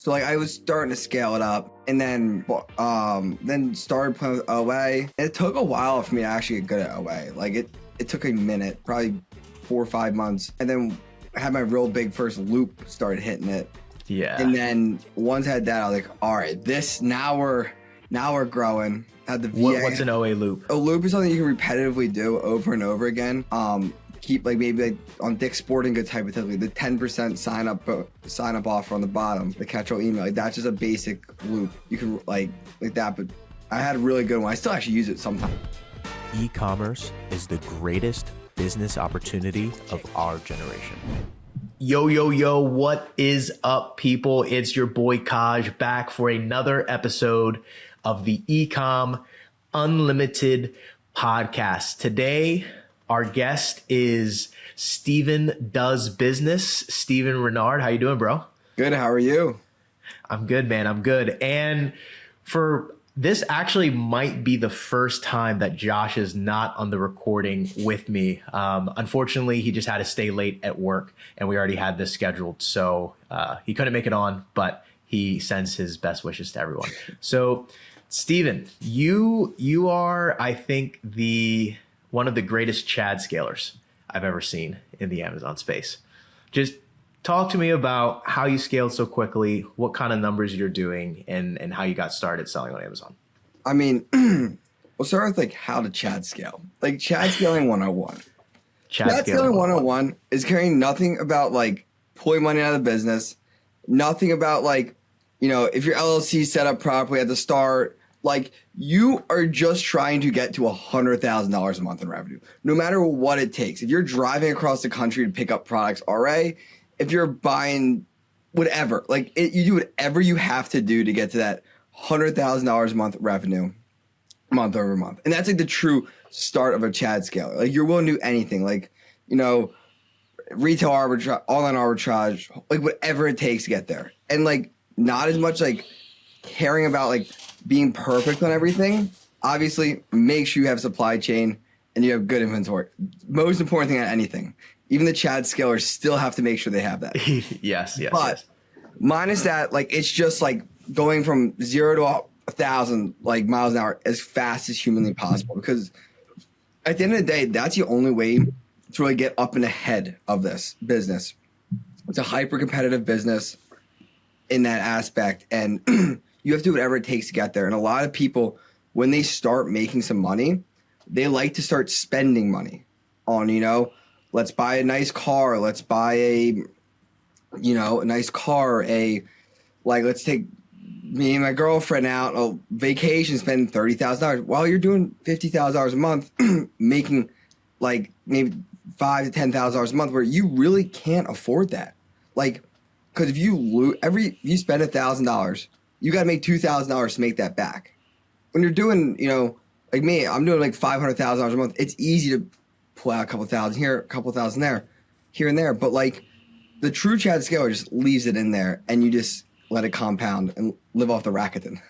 So like I was starting to scale it up, and then started playing with OA. It took a while for me to actually get good at OA. Like it took a minute, probably 4 or 5 months, and then I had my real big first loop started hitting it. Yeah. And then once I had that, I was like, all right, now we're growing. Had the VA. What's an OA loop? A loop is something you can repetitively do over and over again. Keep maybe on Dick's Sporting Goods, hypothetically, the 10% sign up offer on the bottom, the catch-all email. Like, that's just a basic loop. You can like that, but I had a really good one. I still actually use it sometimes. E-commerce is the greatest business opportunity of our generation. Yo, what is up, people? It's your boy Kaj back for another episode of the Ecom Unlimited podcast. Today, our guest is Steven Does Business. Steven Renard, how you doing, bro? Good, how are you? I'm good, man. I'm good. And for this actually might be the first time that Josh is not on the recording with me. Unfortunately, he just had to stay late at work, and we already had this scheduled. So he couldn't make it on, but he sends his best wishes to everyone. So, Steven, you are, I think, one of the greatest Chad scalers I've ever seen in the Amazon space. Just talk to me about how you scaled so quickly, what kind of numbers you're doing, and how you got started selling on Amazon. I mean, we'll start with like how to Chad scale. Like Chad scaling 101. Chad scaling 101 is caring nothing about like pulling money out of the business, nothing about like, if your LLC set up properly at the start. Like, you are just trying to get to $100,000 a month in revenue, no matter what it takes. If you're driving across the country to pick up products, RA, if you're buying whatever, like you do whatever you have to do to get to that $100,000 a month revenue, month over month. And that's like the true start of a Chad scaler. Like, you're willing to do anything, like, retail arbitrage, online arbitrage, like whatever it takes to get there. And like, not as much like caring about like being perfect on everything. Obviously, make sure you have supply chain and you have good inventory. Most important thing on anything. Even the Chad scalers still have to make sure they have that. Yes. But minus that, like, it's just like going from 0 to 1,000 like miles an hour as fast as humanly possible. Because at the end of the day, that's the only way to really get up and ahead of this business. It's a hyper competitive business in that aspect, and you have to do whatever it takes to get there. And a lot of people, when they start making some money, they like to start spending money on, let's buy a nice car. Let's buy a nice car. Let's take me and my girlfriend out on a vacation, spend $30,000 while you're doing $50,000 a month, making like maybe $5,000 to $10,000 a month, where you really can't afford that. Like, because if you spend $1,000, you got to make $2,000 to make that back. When you're doing, like me, I'm doing like $500,000 a month. It's easy to pull out a couple thousand here, a couple thousand there, here and there. But like the true Chad scaler just leaves it in there, and you just let it compound and live off the Rakuten.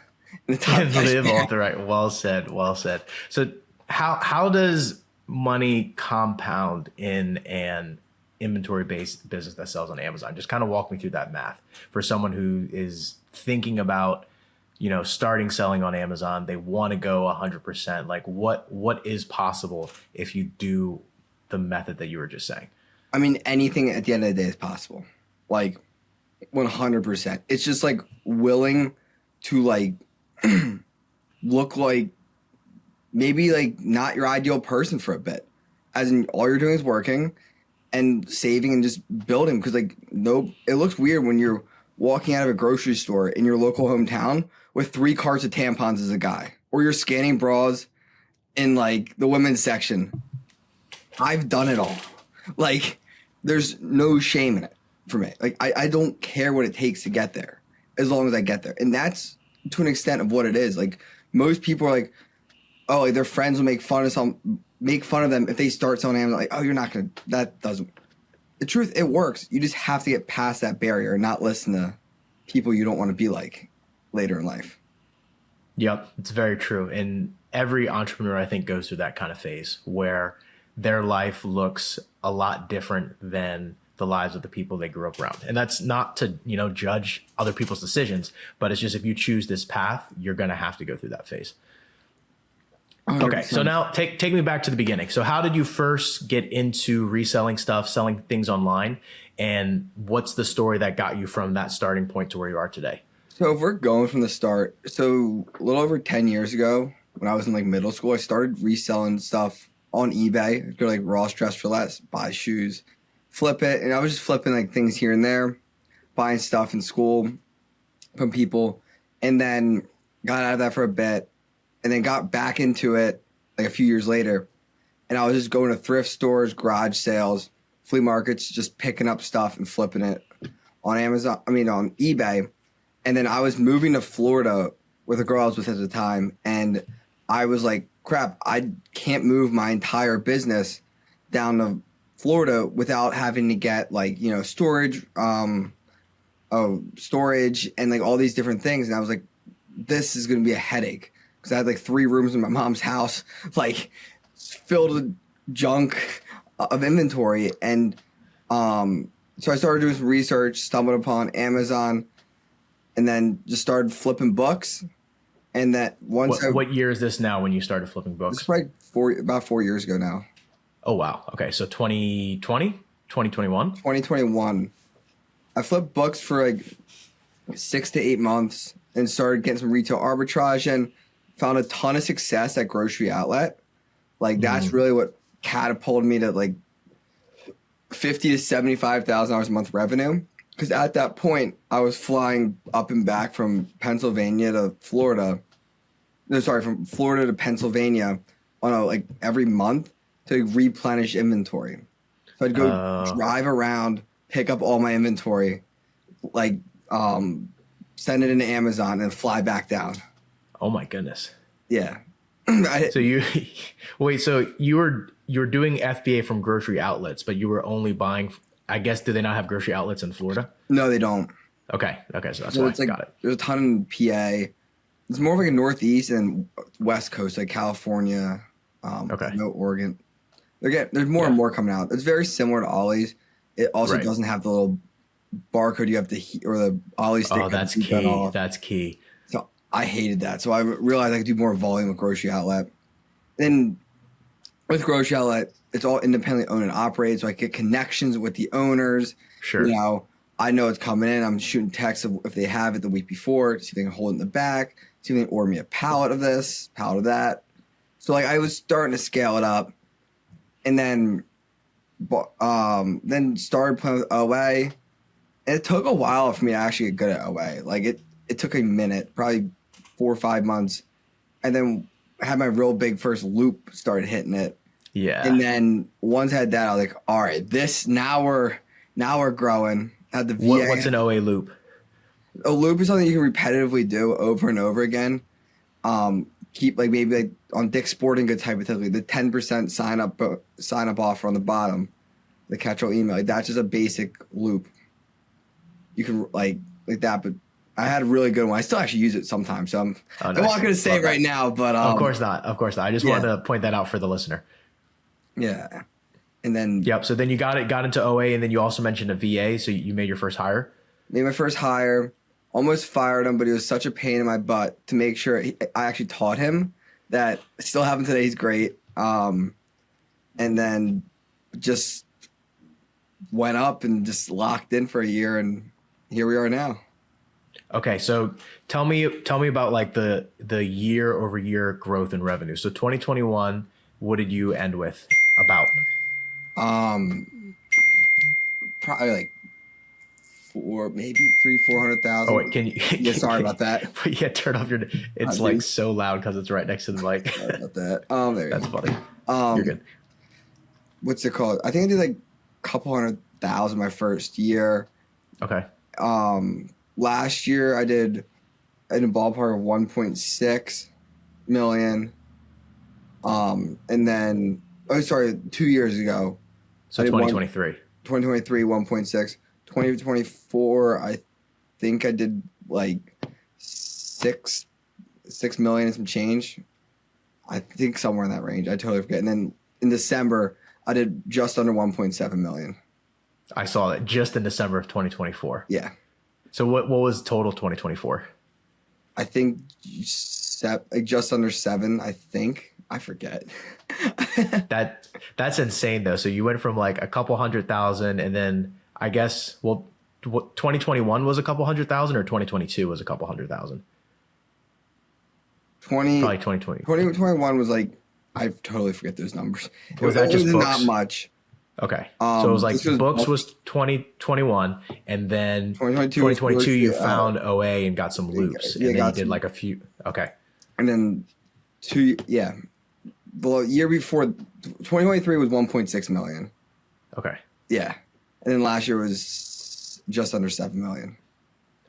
Live off the right. Well said. So how does money compound in an inventory-based business that sells on Amazon? Just kind of walk me through that math for someone who is thinking about, starting selling on Amazon. They want to go 100%. Like, what is possible if you do the method that you were just saying? I mean, anything at the end of the day is possible. Like 100%. It's just like willing to like look like maybe like not your ideal person for a bit. As in, all you're doing is working and saving and just building. Because like, it looks weird when you're walking out of a grocery store in your local hometown with 3 carts of tampons as a guy, or you're scanning bras in like the women's section. I've done it all. Like, there's no shame in it for me. Like, I don't care what it takes to get there, as long as I get there. And that's to an extent of what it is. Like, most people are like, oh, like their friends will make fun of them if they start selling Amazon. Like, oh, you're not gonna. That doesn't. The truth, it works. You just have to get past that barrier and not listen to people you don't want to be like later in life. Yep, it's very true. And every entrepreneur, I think, goes through that kind of phase where their life looks a lot different than the lives of the people they grew up around. And that's not to, judge other people's decisions, but it's just if you choose this path, you're going to have to go through that phase. 100%. Okay, so now take me back to the beginning. So how did you first get into reselling stuff, selling things online? And what's the story that got you from that starting point to where you are today? So if we're going from the start, so a little over 10 years ago, when I was in like middle school, I started reselling stuff on eBay. Go to like Ross Dress for Less, buy shoes, flip it. And I was just flipping like things here and there, buying stuff in school from people. And then got out of that for a bit and then got back into it like a few years later. And I was just going to thrift stores, garage sales, flea markets, just picking up stuff and flipping it on on eBay. And then I was moving to Florida with a girl I was with at the time. And I was like, crap, I can't move my entire business down to Florida without having to get storage and like all these different things. And I was like, this is going to be a headache because I had like 3 rooms in my mom's house, like filled with junk of inventory. And so I started doing some research, stumbled upon Amazon, and then just started flipping books. And that what year is this now when you started flipping books? It's probably about 4 years ago now. Oh, wow. Okay. So 2020, 2021? 2021. I flipped books for like 6 to 8 months and started getting some retail arbitrage and found a ton of success at Grocery Outlet. Like that's really what catapulted me to like $50,000 to $75,000 a month revenue. Because at that point, I was flying up and back from Pennsylvania to Florida. No, sorry, from Florida to Pennsylvania on every month to replenish inventory. So I'd go drive around, pick up all my inventory, send it into Amazon, and fly back down. Oh my goodness. Yeah. So you were doing FBA from grocery outlets, but you were only buying. I guess, do they not have grocery outlets in Florida? No, they don't. Okay, so that's why I got it. There's a ton in PA. It's more of like a Northeast and West Coast, like California, Oregon. There's more and more coming out. It's very similar to Ollie's. It also doesn't have the little barcode you have to or the Ollie stick. Oh, that's key. That's key. So I hated that. So I realized I could do more volume with Grocery Outlet. Then with Grocery Outlet, it's all independently owned and operated, so I get connections with the owners. Sure. I know it's coming in. I'm shooting texts if they have it the week before, see if they can hold it in the back, see if they can order me a pallet of this, pallet of that. So I was starting to scale it up, and then started playing with OA. And it took a while for me to actually get good at OA. It took a minute, probably 4 or 5 months, and then I had my real big first loop started hitting it. Yeah. And then once I had that, I was like, all right, now we're growing. Had the VA. What's an OA loop? A loop is something you can repetitively do over and over again. Keep maybe on Dick's Sporting Goods hypothetically, the 10% sign up offer on the bottom, the catch-all email. That's just a basic loop. You can like that, but I had a really good one. I still actually use it sometimes. So nice. I'm not going to say it right now, but of course not. I just wanted to point that out for the listener. Yeah. And then so then you got into OA, and then you also mentioned a VA, so you made your first hire? Made my first hire, almost fired him, but he was such a pain in my butt to make sure I actually taught him that I still have him today. He's great. And then just went up and just locked in for a year, and here we are now. Okay, so tell me about the year over year growth in revenue. So 2021, what did you end with about? Probably maybe 300,000-400,000. Oh wait, can you? Yeah, sorry about that. Yeah, turn off your. It's so loud because it's right next to the mic. Sorry about that. There you That's go. funny. You're good. What's it called? I think I did like a couple 100,000 my first year. Okay. Last year I did in a ballpark of 1.6 million. And then 2 years ago. So 2023. 2023, 1.6. 2024, I think I did like 6 million and some change. I think somewhere in that range. I totally forget. And then in December, I did just under 1.7 million. I saw that just in December of 2024. Yeah. So what was total 2024? I think like just under 7, I think. I forget. That's insane though. So you went from like a couple 100,000 and then I guess, well, 2021 was a couple 100,000 or 2022 was a couple 100,000? Probably 2020. 2021 was like, I totally forget those numbers. Was that just books? Not much. Okay. So it was like books was 2021 and then 2022 you found OA and got some loops and then you did like a few. Okay. And then the year before 2023 was 1.6 million. Okay. Yeah. And then last year was just under 7 million.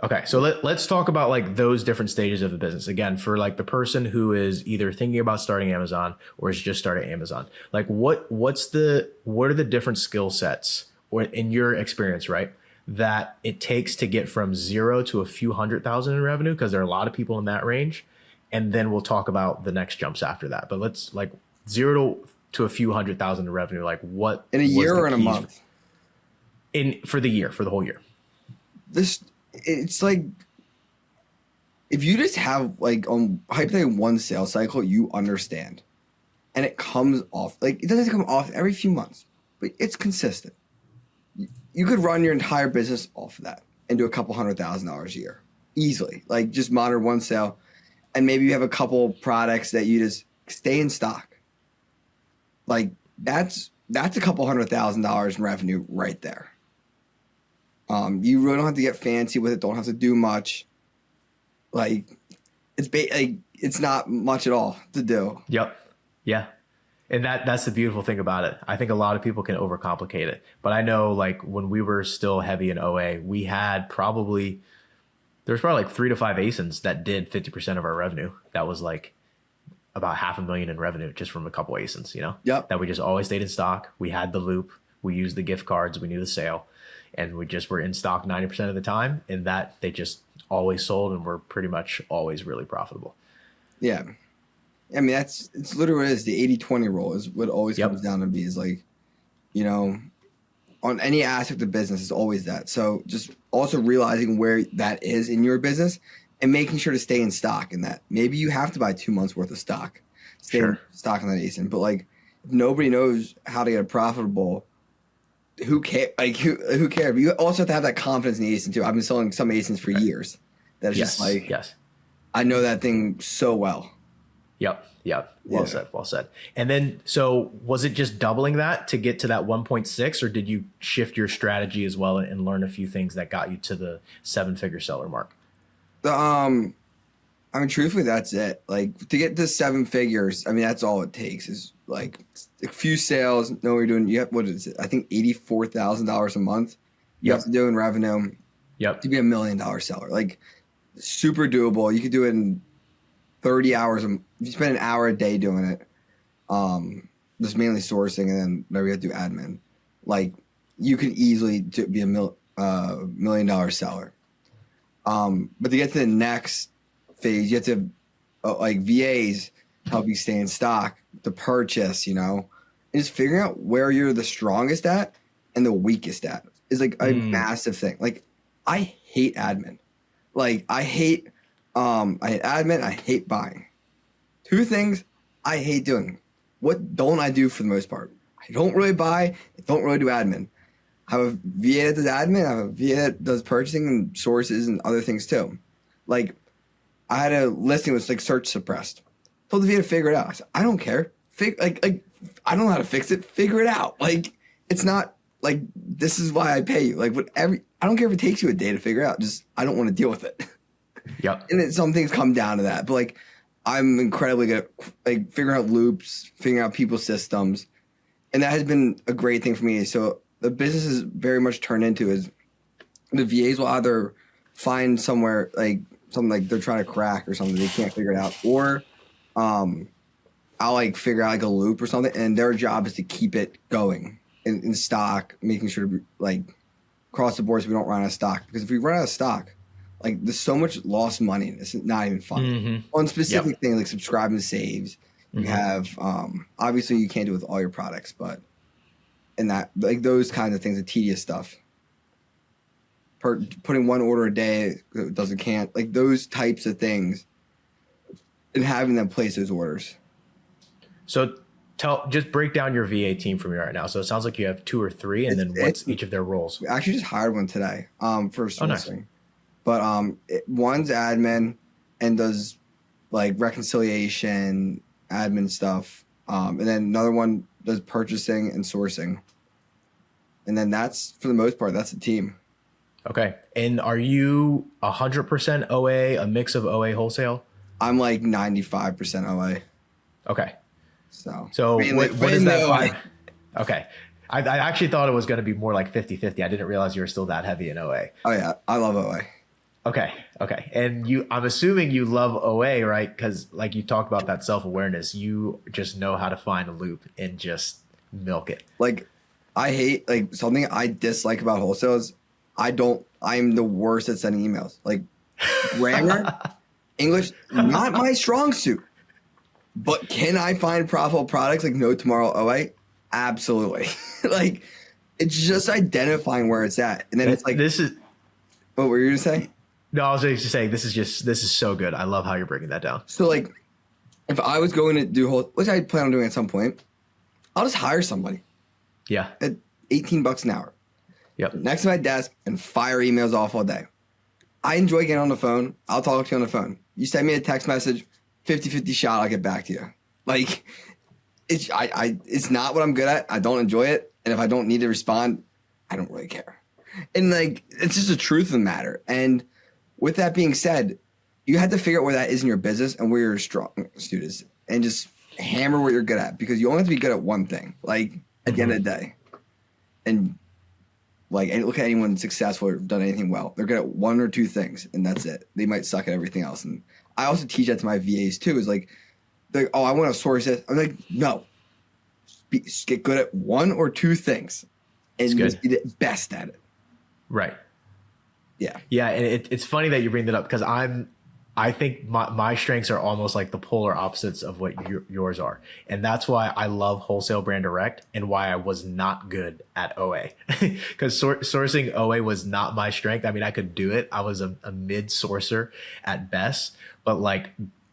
Okay. So let's talk about like those different stages of the business. Again, for like the person who is either thinking about starting Amazon or is just starting Amazon, like what are the different skill sets or in your experience, right, that it takes to get from 0 to a few 100,000 in revenue? Because there are a lot of people in that range. And then we'll talk about the next jumps after that. But let's like 0 to a few 100,000 in revenue. Like what in a year or in a month? For the year, for the whole year. It's like if you just have like on hypothetically one sales cycle, you understand, and it comes off. Like it doesn't come off every few months, but it's consistent. You could run your entire business off of that and do a couple $100,000 a year easily. Like just monitor one sale, and maybe you have a couple products that you just stay in stock. Like that's a couple $100,000 in revenue right there. You really don't have to get fancy with it. Don't have to do much. Like it's not much at all to do. Yep. Yeah. And that's the beautiful thing about it. I think a lot of people can overcomplicate it, but I know like when we were still heavy in OA, we had there's probably like 3 to 5 ASINs that did 50% of our revenue. That was like about $500,000 in revenue just from a couple ASINs, Yep. That we just always stayed in stock. We had the loop. We used the gift cards. We knew the sale. And we just were in stock 90% of the time, and that they just always sold and were pretty much always really profitable. Yeah. I mean, it's literally what it is. The 80-20 rule is what always comes down to be is like, on any aspect of business, it's always that. So just also realizing where that is in your business and making sure to stay in stock in that. Maybe you have to buy 2 months worth of stock, stay in stock on that ASIN. But like, if nobody knows how to get it profitable, who cares? Like who cares? But you also have to have that confidence in the ASIN too. I've been selling some ASINs for years. That's just like, I know that thing so well. Yep. Well said. And then, so was it just doubling that to get to that 1.6, or did you shift your strategy as well and learn a few things that got you to the 7-figure seller mark? I mean, truthfully, that's it. Like to get to 7 figures, I mean, that's all it takes is like a few sales. Know what you're doing. You have, what is it? I think $84,000 a month. You have to do in revenue. Yep. To be $1 million seller, like super doable. You could do it in 30 hours. If you spend an hour a day doing it, just mainly sourcing, and then maybe you have to do admin. Like you could easily be a $1 million seller. But to get to the next phase, you have to like VAs help you stay in stock, to purchase, and just figuring out where you're the strongest at and the weakest at is like a massive thing. Like I hate admin. Like I hate admin. I hate buying. 2 things I hate doing. What don't I do for the most part? I don't really buy. I don't really do admin. I have a VA that does admin. I have a VA that does purchasing and sources and other things too. Like I had a listing that was like search suppressed. Told the VA to figure it out. I said, I don't care. Like I don't know how to fix it. Figure it out. Like it's not like this is why I pay you. Like I don't care if it takes you a day to figure out. Just I don't want to deal with it. Yep. And some things come down to that. But like I'm incredibly good at like figuring out loops, figuring out people's systems, and that has been a great thing for me. So the business is very much turned into is the VAs will either find somewhere like something like they're trying to crack or something they can't figure it out, or I'll like figure out like a loop or something, and their job is to keep it going in stock, making sure to like across the board so we don't run out of stock. Because if we run out of stock, like there's so much lost money and it's not even fun. On specific things like subscribe and saves, you have obviously you can't do it with all your products, but and that like those kinds of things, the tedious stuff. Putting one order a day can't like those types of things, and having them place those orders. So just break down your VA team for me right now. So it sounds like you have 2 or 3, and then what's each of their roles? We actually just hired one today for sourcing. Nice. But one's admin and does like reconciliation, admin stuff. And then another one does purchasing and sourcing. And then that's, for the most part, that's the team. Okay. And are you 100% OA, a mix of OA wholesale? I'm like 95% OA. Okay. So what is that 5? Okay. I actually thought it was going to be more like 50-50. I didn't realize you were still that heavy in OA. Oh yeah. I love OA. Okay. And I'm assuming you love OA, right? Because like you talked about that self-awareness, you just know how to find a loop and just milk it. Like I hate like something I dislike about wholesale is I'm the worst at sending emails. Like grammar, English, not my strong suit. But can I find profitable products like No Tomorrow OA? Absolutely. Like it's just identifying where it's at. And then it's like what were you gonna say? No, I was just saying this is so good. I love how you're breaking that down. So like if I was going to do which I plan on doing at some point, I'll just hire somebody. Yeah. At $18 an hour. Yep. Next to my desk and fire emails off all day. I enjoy getting on the phone. I'll talk to you on the phone. You send me a text message, 50-50 shot, I'll get back to you. Like it's not what I'm good at. I don't enjoy it. And if I don't need to respond, I don't really care. And like it's just the truth of the matter. And with that being said, you have to figure out where that is in your business and where your strong suit is and just hammer what you're good at because you only have to be good at one thing, like at the end of the day. And like, and look at anyone successful or done anything well. They're good at 1 or 2 things and that's it. They might suck at everything else. And I also teach that to my VAs too, is like, oh, I want to source this. I'm like, no, get good at 1 or 2 things and just be the best at it. Right. Yeah. Yeah. And it's funny that you bring that up because I think my strengths are almost like the polar opposites of what yours are. And that's why I love wholesale brand direct and why I was not good at OA because sourcing OA was not my strength. I mean, I could do it. I was a mid sourcer at best, but like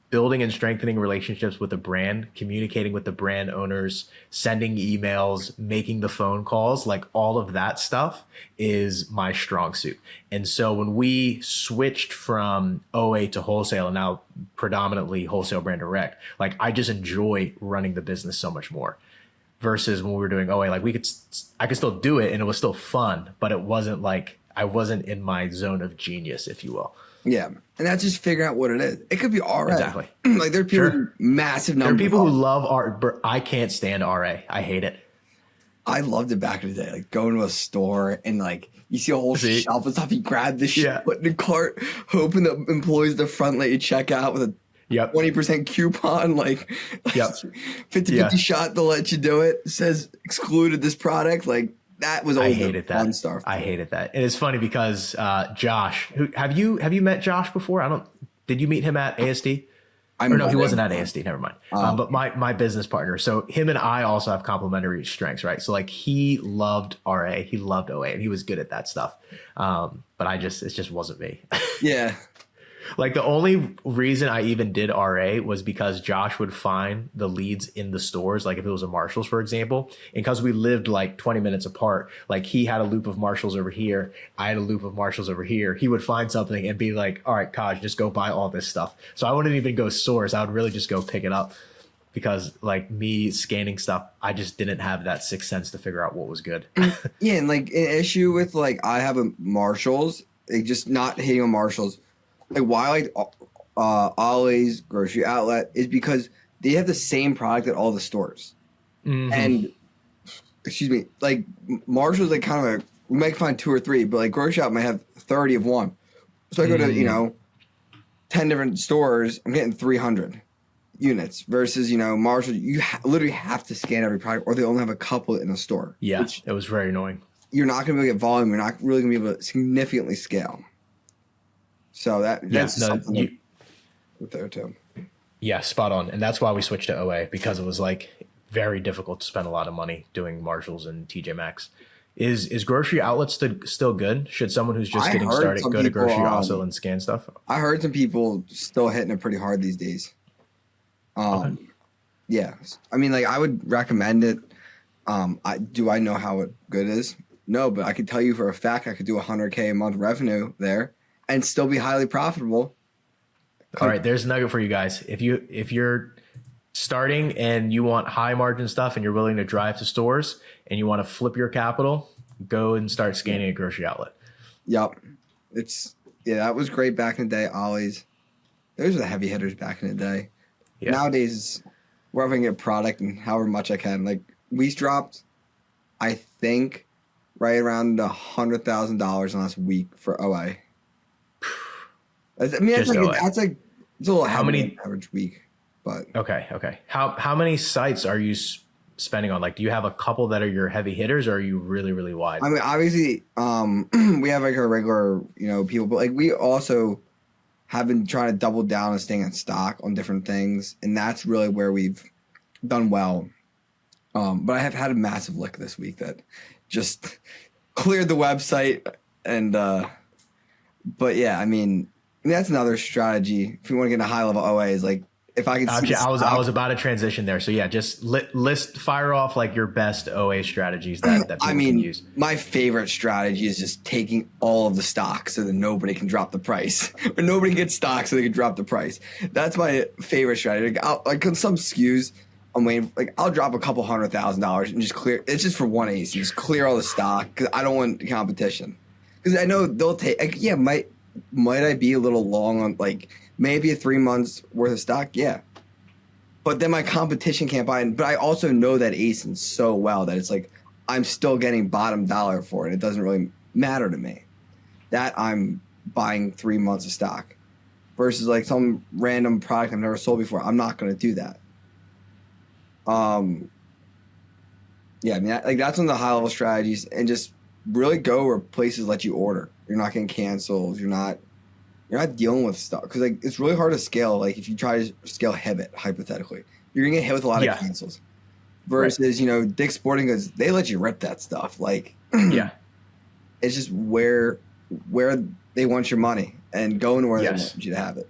building and strengthening relationships with the brand, communicating with the brand owners, sending emails, making the phone calls, like all of that stuff is my strong suit. And so when we switched from OA to wholesale and now predominantly wholesale brand direct, like I just enjoy running the business so much more versus when we were doing OA, like I could still do it and it was still fun, but it wasn't like I wasn't in my zone of genius, if you will. Yeah. And that's just figuring out what it is. It could be RA. Exactly. Like there are people who massive numbers. There are people who love art. I can't stand RA. I hate it. I loved it back in the day. Like going to a store and like you see a whole shelf of stuff. You grab the shit, put in the cart, hoping the employees at the front let you check out with a 20% coupon, like 50-50 shot to let you do it. It says excluded this product. Like that was always the fun stuff. I hated that. And it's funny because Josh, have you met Josh before? Did you meet him at ASD? No, he wasn't at ASD. Never mind. But my business partner. So him and I also have complementary strengths, right? So like he loved RA, he loved OA, and he was good at that stuff. But it just wasn't me. Yeah. Like the only reason I even did RA was because Josh would find the leads in the stores. Like if it was a Marshalls, for example, and because we lived like 20 minutes apart, like he had a loop of Marshalls over here. I had a loop of Marshalls over here. He would find something and be like, all right, Kaj, just go buy all this stuff. So I wouldn't even go source. I would really just go pick it up because like me scanning stuff, I just didn't have that sixth sense to figure out what was good. Yeah. And like an issue with like, I have a Marshalls, like just not hitting on Marshalls. Like why I like Ollie's grocery outlet is because they have the same product at all the stores. Mm-hmm. And excuse me, like Marshall's like kind of we might find 2 or 3, but like grocery outlet might have 30 of one. So I go to 10 different stores, I'm getting 300 units versus Marshall. You literally have to scan every product, or they only have a couple in a store. Yeah, it was very annoying. You're not going to be able to get volume. You're not really going to be able to significantly scale. So that's something with there too. Yeah, spot on. And that's why we switched to OA because it was like very difficult to spend a lot of money doing Marshalls and TJ Maxx. Is grocery outlets still good? Should someone who's just I getting heard started some go to people, grocery also and scan stuff? I heard some people still hitting it pretty hard these days. Okay. Yeah. I mean, like, I would recommend it. I know how good it is? No, but I could tell you for a fact I could do $100K a month revenue there and still be highly profitable. All right, there's a nugget for you guys. If you're starting and you want high margin stuff and you're willing to drive to stores and you want to flip your capital, go and start scanning a grocery outlet. Yep. That was great back in the day. Ollie's. Those are the heavy hitters back in the day. Yeah. Nowadays, wherever I can get product and however much I can. Like, we dropped, I think, right around $100,000 last week for OA. I mean, it's a little average week, but okay. How many sites are you spending on? Like, do you have a couple that are your heavy hitters, or are you really, really wide? I mean, obviously, we have like our regular, people, but like we also have been trying to double down and staying in stock on different things, and that's really where we've done well. But I have had a massive lick this week that just cleared the website, and but yeah, I mean that's another strategy if you want to get a high level OA is like if I can. I was about to transition there, so yeah, just fire off like your best OA strategies that people can use. My favorite strategy is just taking all of the stock so that nobody can drop the price, or nobody gets stock so they can drop the price. That's my favorite strategy. Like on some SKUs, I'm waiting. Like I'll drop a couple $100,000 and just clear. It's just for one AC, just clear all the stock because I don't want competition. Because I know they'll take. Like, yeah, might I be a little long on like maybe a 3 months worth of stock? Yeah. But then my competition can't buy it. But I also know that ASIN so well that it's like I'm still getting bottom dollar for it. It doesn't really matter to me that I'm buying 3 months of stock versus like some random product I've never sold before. I'm not going to do that. Yeah, I mean, like that's one of the high level strategies, and just really go where places let you order. You're not getting canceled. You're not dealing with stuff because like it's really hard to scale. Like if you try to scale Hibbett, hypothetically, you're gonna get hit with a lot of cancels. Versus Dick's Sporting Goods, they let you rip that stuff. Like yeah, it's just where they want your money and going where they want you to have it.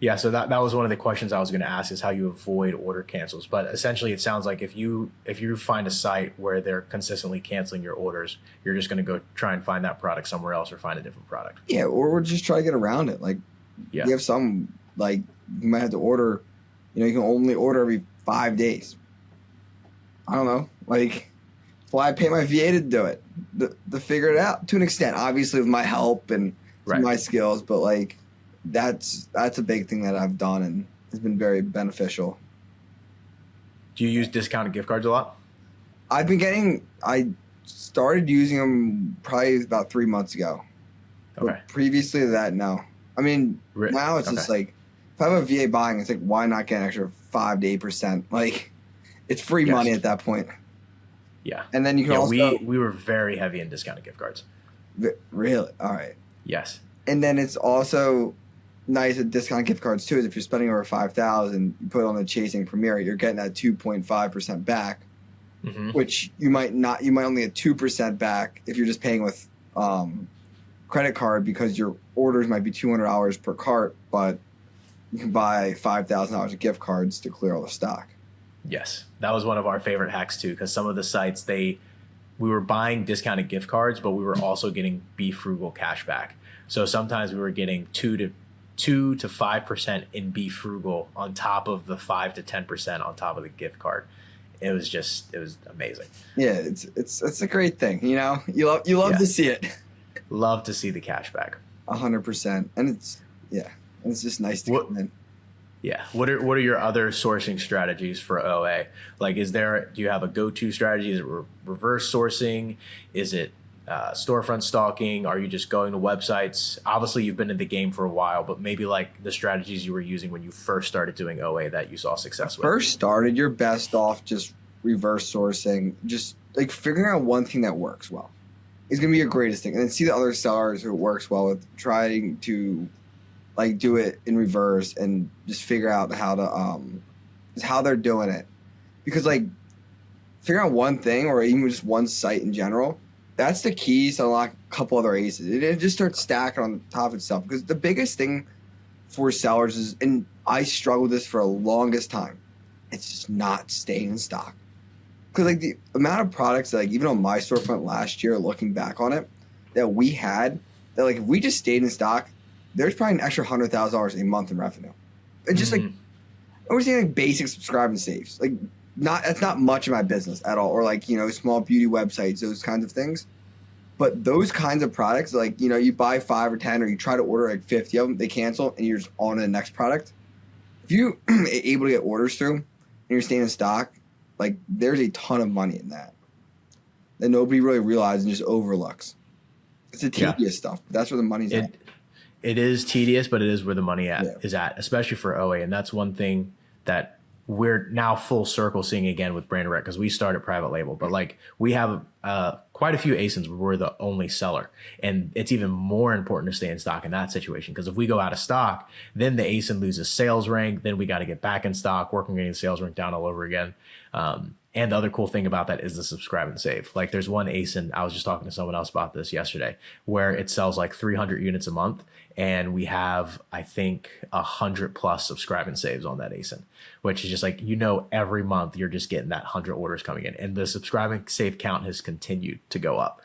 Yeah, so that was one of the questions I was going to ask is how you avoid order cancels. But essentially, it sounds like if you find a site where they're consistently canceling your orders, you're just going to go try and find that product somewhere else or find a different product. Yeah, or just try to get around it. Like, you have some, like, you might have to order, you can only order every 5 days. I don't know. Like, why I pay my VA to do it, to figure it out to an extent. Obviously, with my help and my skills, but, like, that's a big thing that I've done and has been very beneficial. Do you use discounted gift cards a lot? I started using them probably about 3 months ago. Okay. But previously to that, no. I mean, now it's just like, if I have a VA buying, it's like, why not get an extra 5 to 8%? Like, it's free money at that point. Yeah. And then you can also... We were very heavy in discounted gift cards. Really? All right. Yes. And then it's also... nice at discount gift cards too is if you're spending over $5,000, you put on the Chasing Premier, you're getting that 2.5% back, which you might only get 2% back if you're just paying with credit card because your orders might be $200 per cart, but you can buy $5,000 of gift cards to clear all the stock. Yes, that was one of our favorite hacks too, because some of the sites we were buying discounted gift cards, but we were also getting Be Frugal cash back. So sometimes we were getting 2 to 5% in Be Frugal on top of the 5 to 10% on top of the gift card. It was amazing. Yeah, it's a great thing. You love to see it. Love to see the cash back. 100%, and it's just nice to come in. Yeah. What are your other sourcing strategies for OA? Like, do you have a go-to strategy? Is it reverse sourcing? Is it storefront stalking? Are you just going to websites? Obviously, you've been in the game for a while, but maybe like the strategies you were using when you first started doing OA that you saw success with. First started, you're best off just reverse sourcing, just like figuring out one thing that works well. It's gonna be your greatest thing, and then see the other sellers who it works well with, trying to like do it in reverse and just figure out how they're doing it. because like figuring out one thing or even just one site in general, that's the keys to unlock a couple other aces. It just starts stacking on top of itself, because the biggest thing for sellers is, and I struggled with this for the longest time, it's just not staying in stock. Because like the amount of products that, like, even on my storefront last year, looking back on it, that we had, that like if we just stayed in stock, there's probably an extra $100,000 a month in revenue. And just like we're saying, like basic subscribe and saves, like that's not much of my business at all, or like, you know, small beauty websites, those kinds of things. But those kinds of products, like, you know, you buy 5 or 10, or you try to order like 50 of them, they cancel, and you're just on to the next product. If you able to get orders through and you're staying in stock, like there's a ton of money in that nobody really realizes and just overlooks. It's the tedious stuff. But that's where the money's at. It is tedious, but it is where the money is at, especially for OA. And that's one thing that we're now full circle seeing again with Brand Direct, because we started private label, but like we have quite a few ASINs where we're the only seller. And it's even more important to stay in stock in that situation, because if we go out of stock, then the ASIN loses sales rank. Then we got to get back in stock, work on getting the sales rank down all over again. And the other cool thing about that is the subscribe and save. Like there's one ASIN, I was just talking to someone else about this yesterday, where it sells like 300 units a month. And we have, I think, 100+ subscribe and saves on that ASIN, which is just like, you know, every month you're just getting that 100 orders coming in. And the subscribe and save count has continued to go up.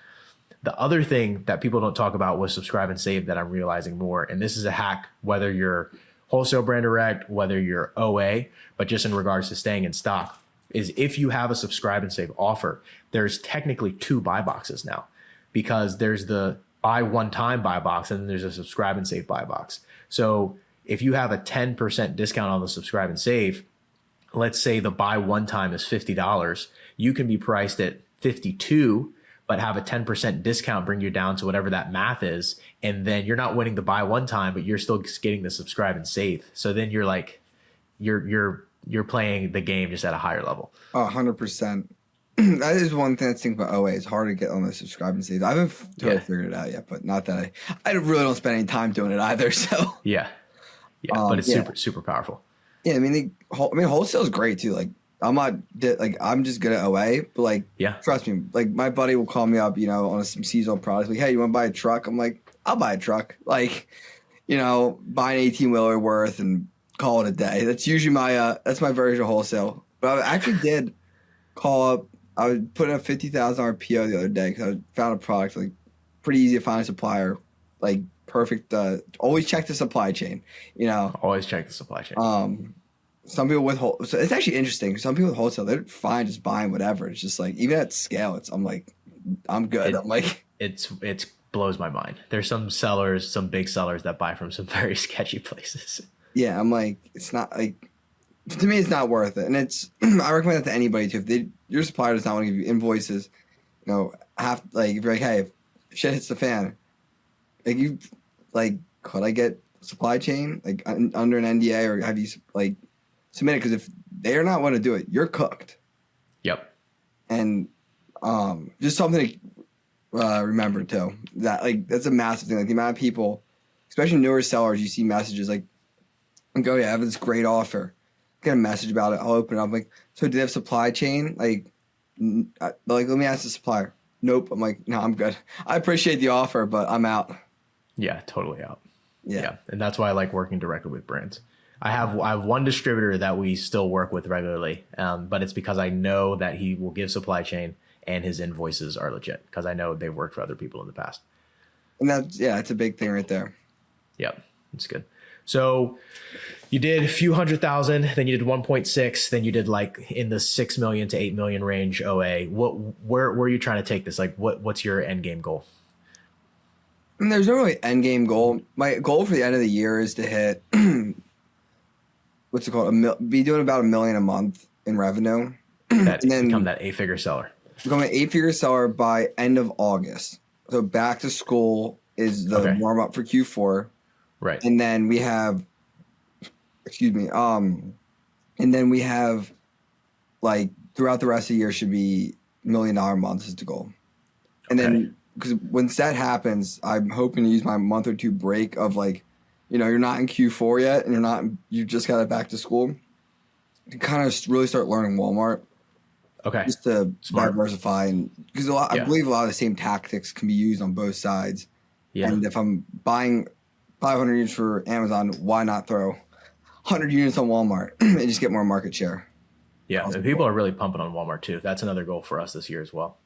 The other thing that people don't talk about with subscribe and save that I'm realizing more, and this is a hack, whether you're wholesale Brand Direct, whether you're OA, but just in regards to staying in stock, is if you have a subscribe and save offer, there's technically 2 buy boxes now, because there's the buy one time buy box, and then there's a subscribe and save buy box. So if you have a 10% discount on the subscribe and save, let's say the buy one time is $50, you can be priced at $52, but have a 10% discount bring you down to whatever that math is. And then you're not winning the buy one time, but you're still getting the subscribe and save. So then you're like, you're playing the game just at a higher level. 100%. That is one thing that's think about OA. It's hard to get on the subscribe and save. I haven't totally figured it out yet, but not that I really don't spend any time doing it either. So yeah, but it's super powerful. Yeah, I mean, wholesale is great too. Like I'm just good at OA, but like, trust me, like my buddy will call me up, you know, on some seasonal products. Like, hey, you want to buy a truck? I'm like, I'll buy a truck. Like, you know, buy an 18-wheeler worth and call it a day. That's usually that's my version of wholesale. But I actually did call up. I was putting a $50,000 PO the other day because I found a product like pretty easy to find a supplier, like perfect. Always check the supply chain, you know. Always check the supply chain. Some people with so it's actually interesting. Some people with wholesale, they're fine just buying whatever. It's just like, even at scale, I'm like, I'm good. I'm like, it's blows my mind. There's some sellers, some big sellers that buy from some very sketchy places. Yeah, I'm like, it's not like, to me, it's not worth it. And it's, I recommend that to anybody too. If your supplier does not want to give you invoices, you know, if you're like, hey, if shit hits the fan, like could I get supply chain like under an NDA, or have you like submit it? Because if they're not want to do it, you're cooked. Yep. And just something to remember too, that like that's a massive thing. Like the amount of people, especially newer sellers, you see messages like, go, yeah, I have this great offer. Get a message about it. I'll open it up. I'm like, so do they have supply chain? Like, let me ask the supplier. Nope. I'm like, no, I'm good. I appreciate the offer, but I'm out. Yeah, totally out. Yeah. And that's why I like working directly with brands. I have one distributor that we still work with regularly, but it's because I know that he will give supply chain and his invoices are legit, because I know they've worked for other people in the past. And that's a big thing right there. Yep, that's good. So you did a few 100,000, then you did 1.6, then you did like in the 6 million to 8 million range OA. Where are you trying to take this? Like what's your end game goal? And there's no really end game goal. My goal for the end of the year is to hit what's it called? Be doing about $1 million a month in revenue. And then become that 8-figure seller. Become an 8-figure seller by end of August. So back to school is the warm up for Q4. Right. And then we have, and then we have like throughout the rest of the year should be $1 million a month is the goal. And then, because once that happens, I'm hoping to use my month or two break of like, you know, you're not in Q4 yet and you just got it back to school. to kind of really start learning Walmart. Okay. Just to Smart. diversify, and because I believe a lot of the same tactics can be used on both sides. Yeah. And if I'm buying 500 units for Amazon, why not throw 100 units on Walmart and just get more market share? Yeah. And people are really pumping on Walmart too. That's another goal for us this year as well.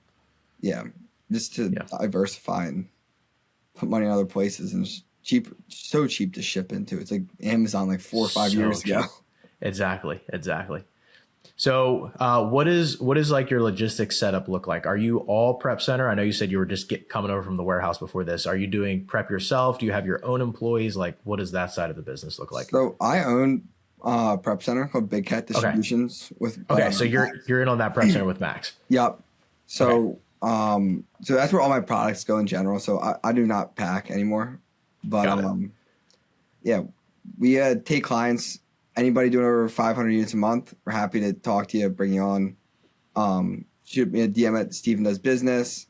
Yeah, just to diversify and put money in other places, and it's cheap, so cheap to ship into. It's like Amazon like 4 or 5 years ago. Exactly. So what is like your logistics setup look like? Are you all prep center? I know you said you were just coming over from the warehouse before this. Are you doing prep yourself? Do you have your own employees? Like, what does that side of the business look like? So I own a prep center called Big Cat Distributions. So you're in on that prep center with Max. Yep. So so that's where all my products go in general. So I do not pack anymore, but we take clients. Anybody doing over 500 units a month, we're happy to talk to you, bring you on. Shoot me a DM at Steven Does Business,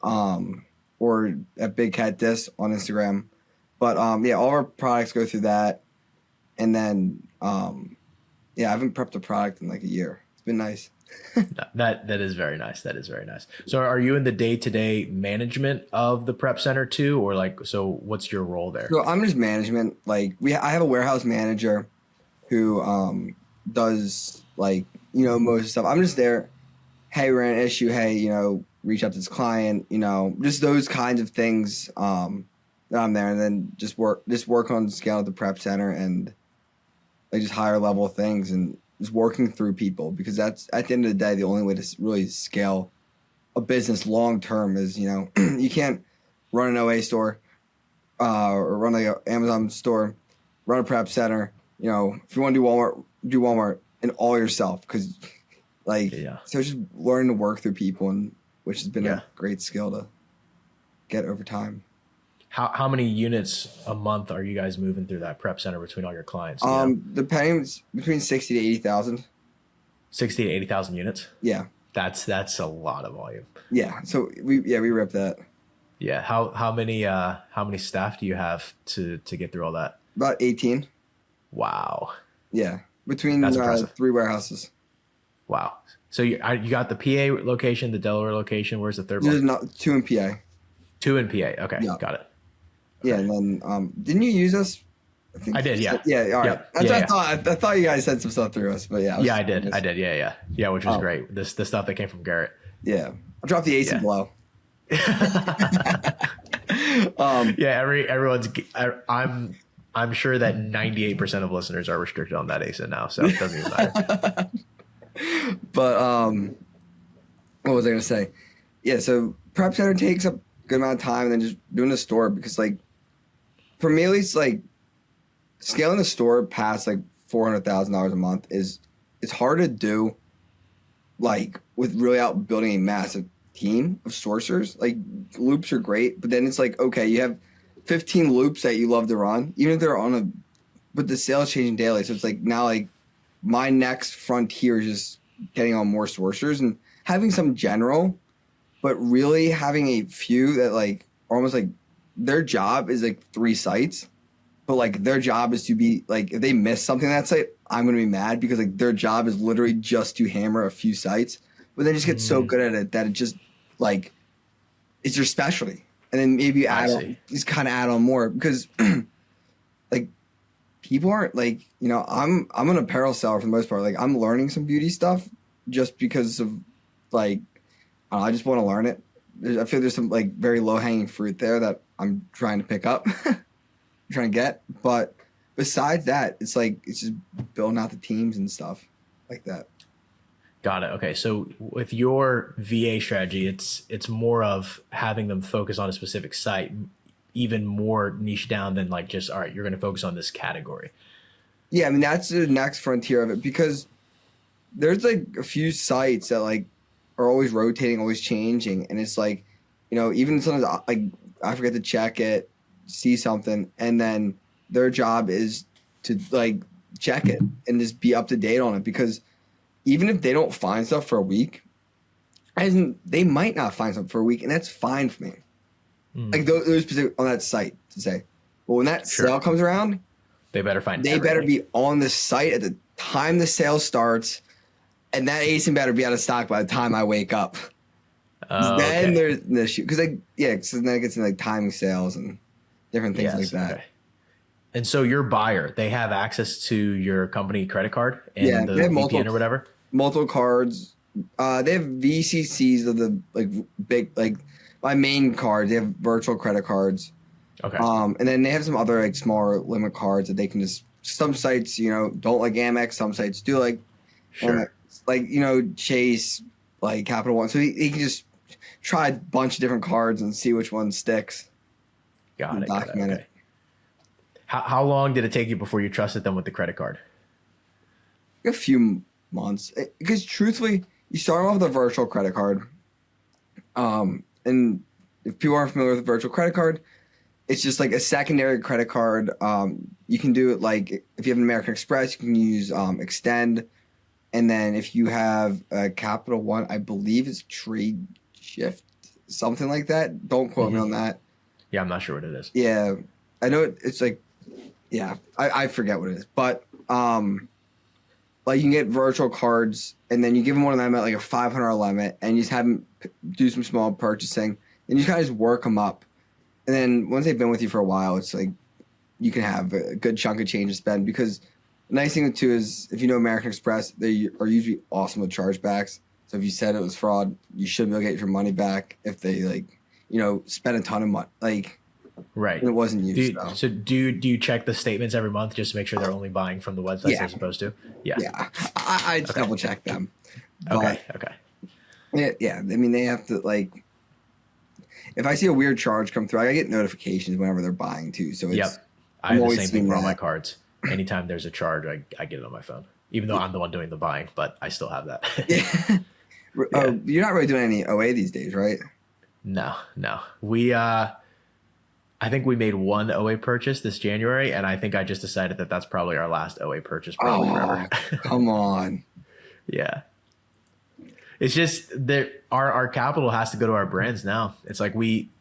or at Big Cat Dis on Instagram. But all our products go through that, and then I haven't prepped a product in like a year. It's been nice. That is very nice. That is very nice. So are you in the day-to-day management of the prep center too, or what's your role there? So I'm just management. Like I have a warehouse manager who does most of the stuff. I'm just there. Hey, we're in an issue. Hey, reach out to this client. Just those kinds of things. That I'm there, and then just work on scale at the prep center and like just higher level things, and just working through people, because that's at the end of the day the only way to really scale a business long term is you can't run an OA store or run like an Amazon store, run a prep center. If you want to do Walmart and all yourself, because so it's just learning to work through people, and which has been a great skill to get over time. How many units a month are you guys moving through that prep center between all your clients? The payments between 60 to 80,000. 60 to 80,000 units. Yeah, that's a lot of volume. Yeah, so we rip that. Yeah, how many staff do you have to get through all that? About 18. Wow. Yeah, between 3 warehouses. Wow. So you got the PA location, the Delaware location. Where's the third one? There's not 2 in PA. 2 in PA. Okay, got it. Okay. Yeah, and then didn't you use us? I did. Yeah. Yeah. All right. Yep. That's what I thought you guys said some stuff through us, but yeah. I did. Yeah, which was great. The stuff that came from Garrett. Yeah, I'll drop the AC below. Everyone's. I'm sure that 98% of listeners are restricted on that ASIN now, so it doesn't even matter. But what was I gonna say? Yeah, so prep center takes up a good amount of time, and then just doing the store, because for me at least, scaling the store past $400,000 a month it's hard to do, with really out building a massive team of sourcers. Loops are great, but then it's okay, you have 15 loops that you love to run, even if they're but the sales changing daily. So it's now my next frontier is just getting on more sourcers and having some general, but really having a few that are almost their job is 3 sites, but their job is to be if they miss something on that site, I'm going to be mad, because their job is literally just to hammer a few sites, but they just get so good at it that it just it's their specialty. And then maybe you just kind of add on more, because people aren't I'm an apparel seller for the most part. I'm learning some beauty stuff just because of I just want to learn it. I feel there's some very low hanging fruit there that I'm trying to pick up, trying to get. But besides that, it's just building out the teams and stuff like that. Got it. Okay. So with your VA strategy, it's more of having them focus on a specific site, even more niche down than just, all right, you're going to focus on this category. Yeah. I mean, that's the next frontier of it, because there's a few sites that are always rotating, always changing. And it's even sometimes I forget to check it, see something, and then their job is to check it and just be up to date on it, because even if they don't find stuff for a week, they might not find something for a week, and that's fine for me. Those specific on that site to say, well, when that sale comes around, they better find. They better be on the site time the sale starts, and that ASIN better be out of stock by the time I wake up. Then there's an issue because so then it gets into like timing sales and different things like that. Okay. And so your buyer, they have access to your company credit card and the they have VPN or whatever? Multiple cards. They have VCCs of the like big, like my main card. They have virtual credit cards. Okay. And then they have some other like smaller limit cards that they can just, some sites, don't like Amex. Some sites do like, Sure. like, Chase, like Capital One. So he can just try a bunch of different cards and see which one sticks. Got it. Document Okay. How long did it take you before you trusted them with the credit card? A few months. Because truthfully, you start off with a virtual credit card. And if people aren't familiar with a virtual credit card, it's just like a secondary credit card. You can do it like if you have an American Express, you can use Extend. And then if you have a Capital One, I believe it's Trade Shift, something like that. Don't quote me on that. Yeah, I'm not sure what it is. Yeah, I know it's like, I forget what it is. But like you can get virtual cards, and then you give them one of them at like a $500 limit, and you just have them do some small purchasing, and you kind of just work them up. And then once they've been with you for a while, it's like you can have a good chunk of change to spend. Because the nice thing too is if you know American Express, they are usually awesome with chargebacks. So if you said it was fraud, you should be able to get your money back if they spend a ton of money, like right. And it wasn't used. So do you check the statements every month just to make sure they're only buying from the websites they're supposed to? Yeah. Yeah. I double check them. Okay. Yeah. I mean, they have to like. If I see a weird charge come through, I get notifications whenever they're buying too. So it's, I have the same thing for all my cards. Anytime there's a charge, I get it on my phone, even though I'm the one doing the buying, but I still have that. Yeah. You're not really doing any OA these days, right? No. We, I think we made one OA purchase this January, and I think I just decided that that's probably our last OA purchase probably forever. Come on. Yeah. It's just that our capital has to go to our brands now. It's like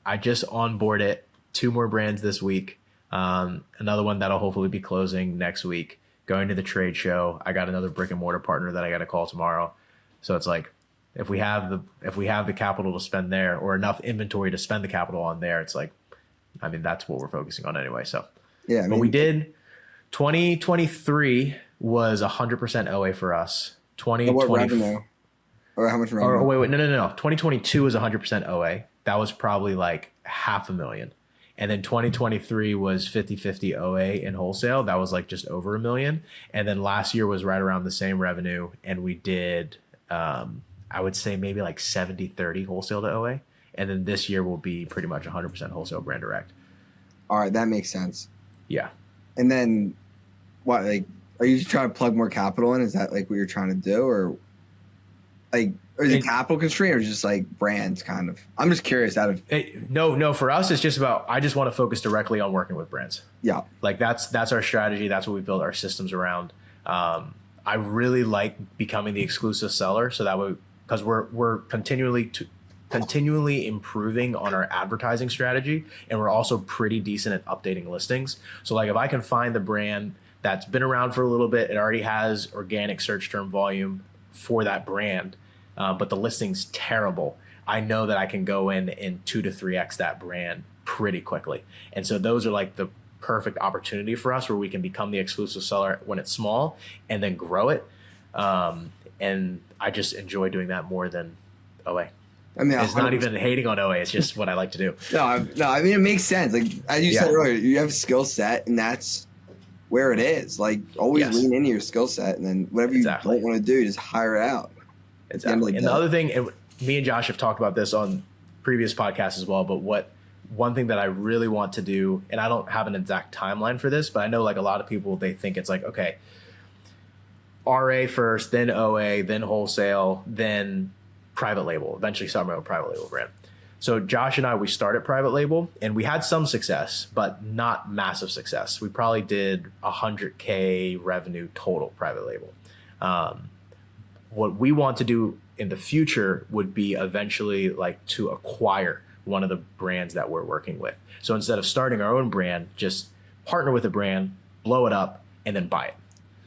I just onboarded 2 more brands this week. Another one that'll hopefully be closing next week, going to the trade show. I got another brick and mortar partner that I got to call tomorrow. So it's like, if we have the capital to spend there or enough inventory to spend the capital on there, it's like, I mean, that's what we're focusing on anyway. So, yeah, but we did 2023 was 100% OA for us. 2020 or how much revenue? Wait, no. 2022 was 100% OA. That was probably like $500,000. And then 2023 was 50-50 OA in wholesale. That was like just over $1 million. And then last year was right around the same revenue. And we did, I would say maybe like 70-30 wholesale to OA. And then this year will be pretty much 100% wholesale brand direct. All right. That makes sense. Yeah. And then what, like, are you just trying to plug more capital in? Is that like what you're trying to do? Or like, or is it capital constraint or just like brands kind of? I'm just curious No, for us, it's just about, I just want to focus directly on working with brands. Yeah. Like that's our strategy. That's what we build our systems around. I really like becoming the exclusive seller. So that way, because we're continually improving on our advertising strategy. And we're also pretty decent at updating listings. So like if I can find the brand that's been around for a little bit, it already has organic search term volume for that brand, but the listing's terrible, I know that I can go in and 2 to 3x that brand pretty quickly. And so those are like the perfect opportunity for us where we can become the exclusive seller when it's small and then grow it. And I just enjoy doing that more than OA. I mean, it's 100%. Not even hating on OA. It's just what I like to do. No, I mean, it makes sense. Like as you said earlier, you have a skill set and that's where it is. Like always lean into your skill set and then whatever you don't want to do, just hire it out. Exactly. And the other thing, and me and Josh have talked about this on previous podcasts as well, but one thing that I really want to do, and I don't have an exact timeline for this, but I know like a lot of people, they think it's like, okay, RA first, then OA, then wholesale, then private label, eventually start my own private label brand. So Josh and I, we started private label and we had some success, but not massive success. We probably did 100K revenue total private label. What we want to do in the future would be eventually like to acquire one of the brands that we're working with. So instead of starting our own brand, just partner with a brand, blow it up, and then buy it.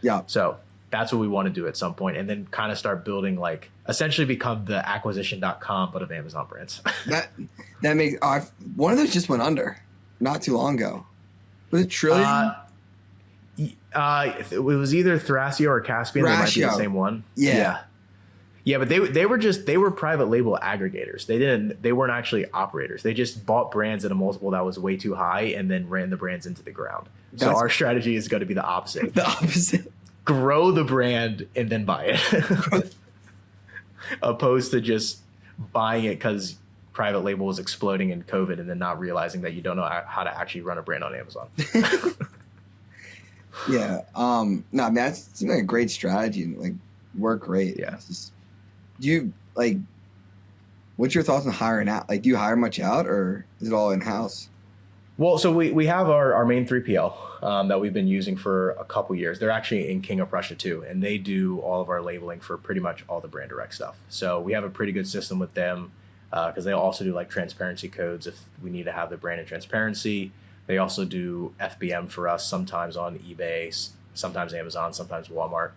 Yeah. So that's what we want to do at some point, and then kind of start building, like, essentially become the acquisition.com, but of Amazon brands. that makes one of those just went under not too long ago. Was it Trillium? It was either Thrasio or Caspian. They might be the same one. Yeah, but they were private label aggregators. They weren't actually operators. They just bought brands at a multiple that was way too high and then ran the brands into the ground. So our strategy is going to be the opposite. The opposite. Grow the brand and then buy it. Opposed to just buying it because private label was exploding in COVID and then not realizing that you don't know how to actually run a brand on Amazon. Yeah. No, man, that seems like a great strategy and like work great. Yeah. Do you like, what's your thoughts on hiring out? Like, do you hire much out or is it all in-house? Well, so we have our main 3PL that we've been using for a couple years. They're actually in King of Prussia too, and they do all of our labeling for pretty much all the brand direct stuff. So we have a pretty good system with them because they also do like transparency codes if we need to have the brand in transparency. They also do FBM for us, sometimes on eBay, sometimes Amazon, sometimes Walmart.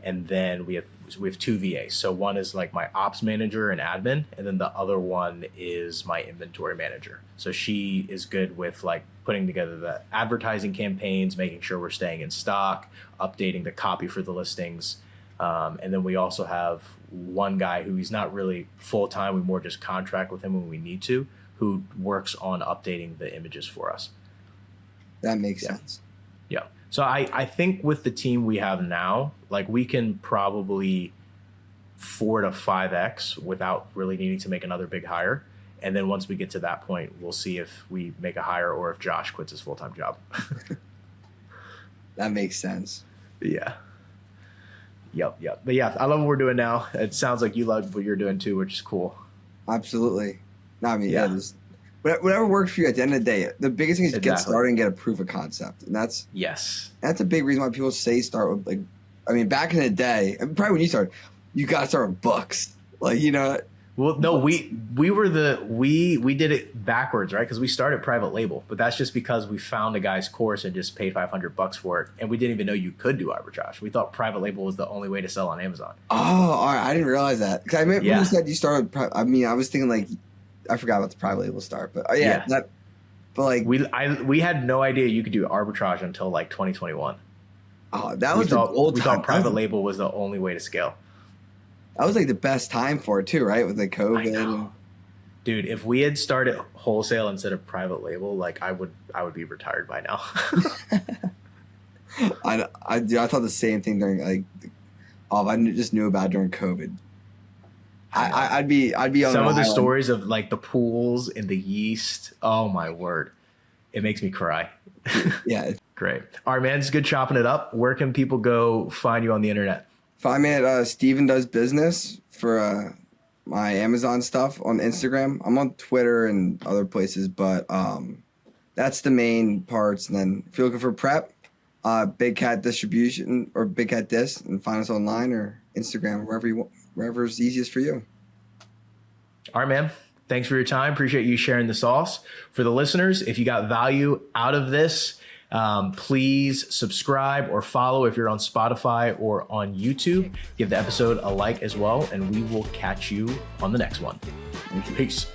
And then we have two VAs. So one is like my ops manager and admin, and then the other one is my inventory manager. So she is good with like putting together the advertising campaigns, making sure we're staying in stock, updating the copy for the listings. And then we also have one guy who he's not really full-time. We more just contract with him when we need to, who works on updating the images for us. That makes sense. Yeah. So I think with the team we have now, like we can probably 4 to 5x without really needing to make another big hire. And then once we get to that point, we'll see if we make a hire or if Josh quits his full-time job. That makes sense. Yeah. Yep. But yeah, I love what we're doing now. It sounds like you love what you're doing too, which is cool. Absolutely. No, I mean, whatever works for you at the end of the day, the biggest thing is to get started and get a proof of concept. And that's a big reason why people say start with, like, I mean, back in the day, probably when you started, you got to start with books. Like, you know. Well, no, we did it backwards, right? Because we started private label, but that's just because we found a guy's course and just paid $500 for it, and we didn't even know you could do arbitrage. We thought private label was the only way to sell on Amazon. Oh, all right, I didn't realize that. Because I remember when you said you started. I mean, I was thinking like, I forgot about the private label start, but but like we had no idea you could do arbitrage until like 2021. Oh, that was the old time. We thought private label was the only way to scale. That was like the best time for it too, right? With the COVID. Dude, if we had started wholesale instead of private label, like I would be retired by now. I thought the same thing during like, I just knew about it during COVID. I'd be on some of the stories of like the pools and the yeast. Oh my word, it makes me cry. Yeah, great. All right, man, it's good chopping it up. Where can people go find you on the internet? Find me at Steven Does Business for my Amazon stuff on Instagram. I'm on Twitter and other places, but that's the main parts. And then if you're looking for prep, Big Cat Distribution or Big Cat Dis, and find us online or Instagram, wherever's easiest for you. All right, man. Thanks for your time. Appreciate you sharing the sauce. For the listeners, if you got value out of this, please subscribe or follow if you're on Spotify or on YouTube. Give the episode a like as well, and we will catch you on the next one. Peace.